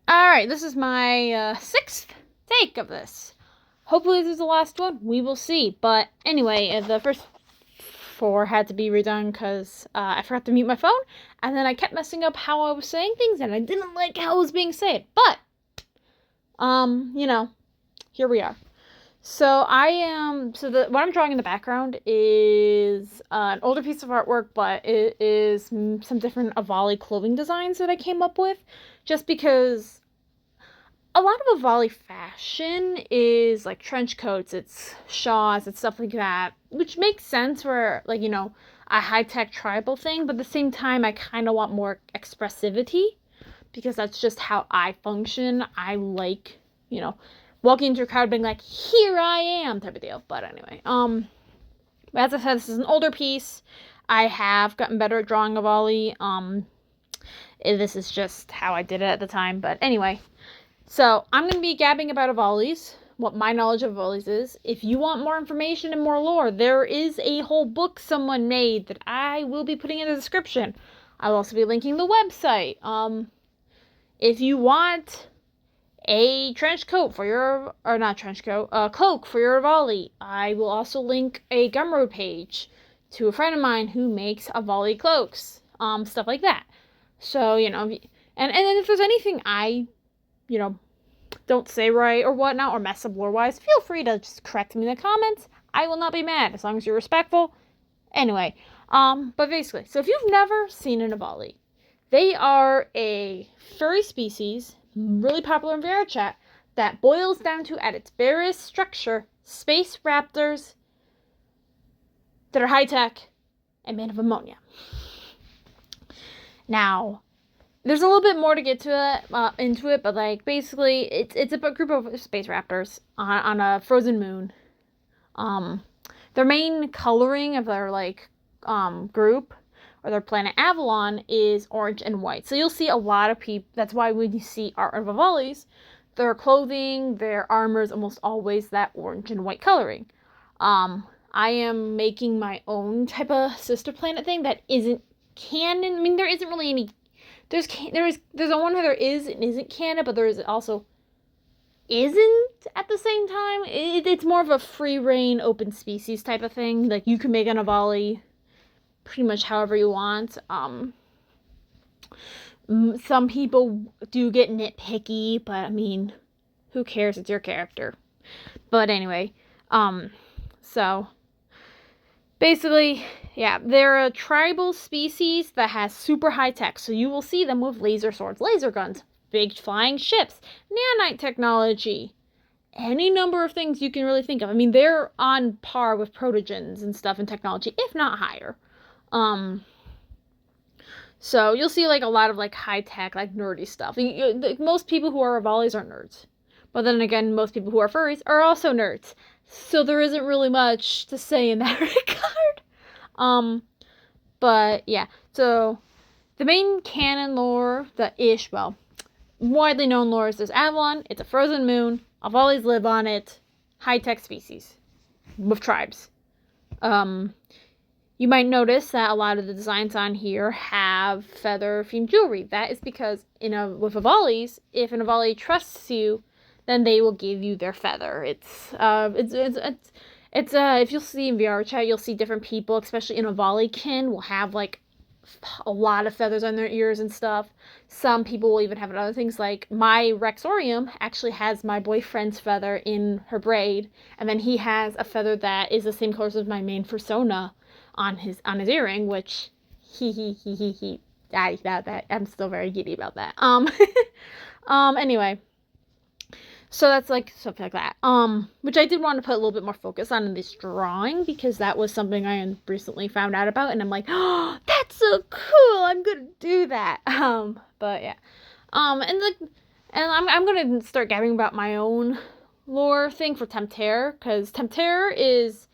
Alright, this is my 6th take of this. Hopefully this is the last one. We will see. But anyway, the first 4 had to be redone because I forgot to mute my phone. And then I kept messing up how I was saying things, and I didn't like how it was being said. But, here we are. So what I'm drawing in the background is an older piece of artwork, but it is some different avali clothing designs that I came up with, just because a lot of avali fashion is like trench coats, it's shawls, it's stuff like that, which makes sense for a high-tech tribal thing, but at the same time I kind of want more expressivity because that's just how I function. I like, walking into a crowd being like, here I am, type of deal. But anyway, as I said, this is an older piece. I have gotten better at drawing avali. This is just how I did it at the time. But anyway, so I'm going to be gabbing about avalis, what my knowledge of avalis is. If you want more information and more lore, there is a whole book someone made that I will be putting in the description. I'll also be linking the website. If you want a trench coat for your, or not trench coat, a cloak for your avali, I will also link a Gumroad page to a friend of mine who makes avali cloaks, stuff like that. So, and then if there's anything I, don't say right or whatnot, or mess up lore-wise, feel free to just correct me in the comments. I will not be mad, as long as you're respectful. Anyway, but basically, so if you've never seen an avali, they are a furry species, really popular in VR chat, that boils down to, at its barest structure, space raptors that are high-tech and made of ammonia. Now, there's a little bit more to get to into it, but basically, it's a group of space raptors on a frozen moon. Their main coloring of their group, or their planet Avalon, is orange and white. So you'll see a lot of people. That's why when you see art of avalis, their clothing, their armor is almost always that orange and white coloring. I am making my own type of sister planet thing that isn't canon. I mean, there isn't really any. There's one where there is and isn't canon, but there is also isn't at the same time. It's more of a free reign, open species type of thing. Like, you can make an avali pretty much however you want. Some people do get nitpicky, but I mean, who cares? It's your character. But anyway, so basically, yeah, they're a tribal species that has super high tech. So you will see them with laser swords, laser guns, big flying ships, nanite technology, any number of things you can really think of. I mean, they're on par with protogens and stuff in technology, if not higher. So you'll see a lot of high tech, nerdy stuff. Most people who are avalis are nerds, but then again, most people who are furries are also nerds. So there isn't really much to say in that regard. But yeah. So the main canon lore, widely known lore is there's Avalon. It's a frozen moon. Avalis live on it. High tech species with tribes. You might notice that a lot of the designs on here have feather-themed jewelry. That is because with avalis, if an avali trusts you, then they will give you their feather. It's if you'll see in VR chat, you'll see different people, especially in avali-kin, will have a lot of feathers on their ears and stuff. Some people will even have other things, like my Rexorium actually has my boyfriend's feather in her braid, and then he has a feather that is the same colors as my main persona on his earring, which I'm still very giddy about that. Anyway, so that's something like that. Which I did want to put a little bit more focus on in this drawing, because that was something I recently found out about, and I'm like, oh, that's so cool, I'm gonna do that. But yeah. And I'm gonna start gabbing about my own lore thing for Tempterror, because Tempterror is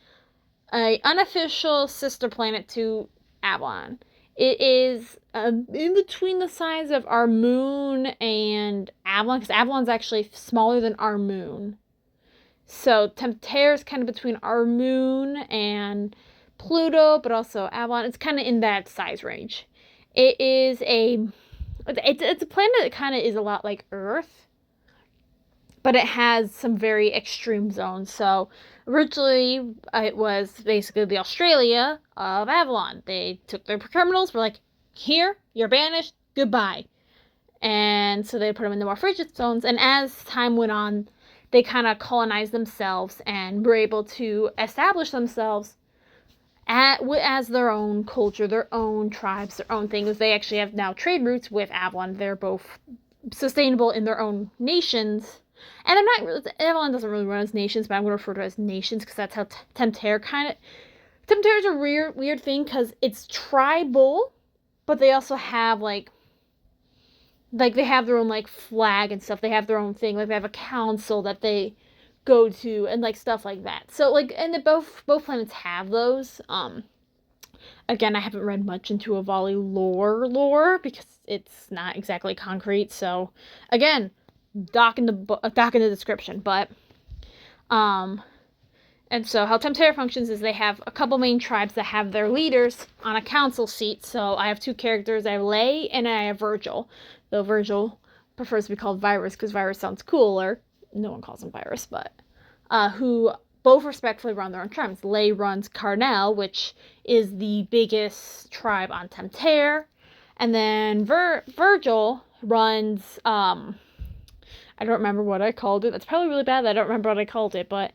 an unofficial sister planet to Avalon. It is in between the size of our moon and Avalon, because Avalon's actually smaller than our moon. So Tempterror is kind of between our moon and Pluto, but also Avalon. It's kind of in that size range. It is a It's a planet that kind of is a lot like Earth, but it has some very extreme zones. So originally, it was basically the Australia of Avalon. They took their criminals, were like, here, you're banished, goodbye. And so they put them in the more frigid zones. And as time went on, they kind of colonized themselves and were able to establish themselves as their own culture, their own tribes, their own things. They actually have now trade routes with Avalon. They're both sustainable in their own nations. And I'm not really, Avalon doesn't really run as nations, but I'm going to refer to it as nations because that's how Temterra kind of. Temterra is a weird thing because it's tribal, but they also have like they have their own like flag and stuff. They have their own thing. Like they have a council that they go to and like stuff like that. So like, and both planets have those. Again, I haven't read much into avali lore because it's not exactly concrete. So again, doc in the description. But and so how Temterra functions is they have a couple main tribes that have their leaders on a council seat. So I have two characters. I have Lay and I have Virgil. Though Virgil prefers to be called Virus because Virus sounds cooler. No one calls him Virus, but who both respectfully run their own tribes. Lay runs Carnell, which is the biggest tribe on Temterra. And then Virgil runs, I don't remember what I called it. That's probably really bad that I don't remember what I called it, but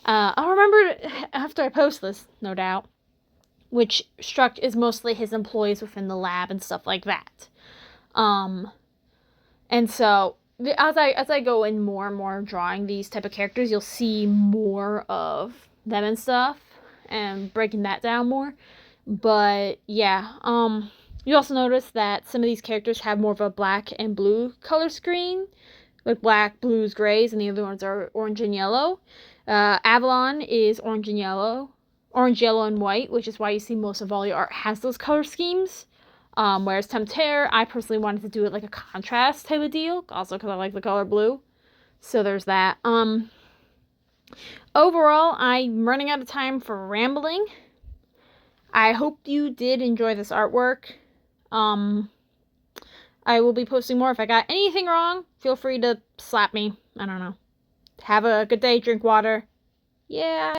I'll remember it after I post this, no doubt. Which Struck is mostly his employees within the lab and stuff like that. And so as I go in more and more drawing these type of characters, you'll see more of them and stuff and breaking that down more. But yeah, you also notice that some of these characters have more of a black and blue color screen, like black, blues, grays, and the other ones are orange and yellow. Avalon is orange, yellow, and white, which is why you see most of all your art has those color schemes. Whereas Temterra, I personally wanted to do it like a contrast type of deal, also because I like the color blue. So there's that. Overall, I'm running out of time for rambling. I hope you did enjoy this artwork. I will be posting more. If I got anything wrong, feel free to slap me. I don't know. Have a good day, drink water. Yeah.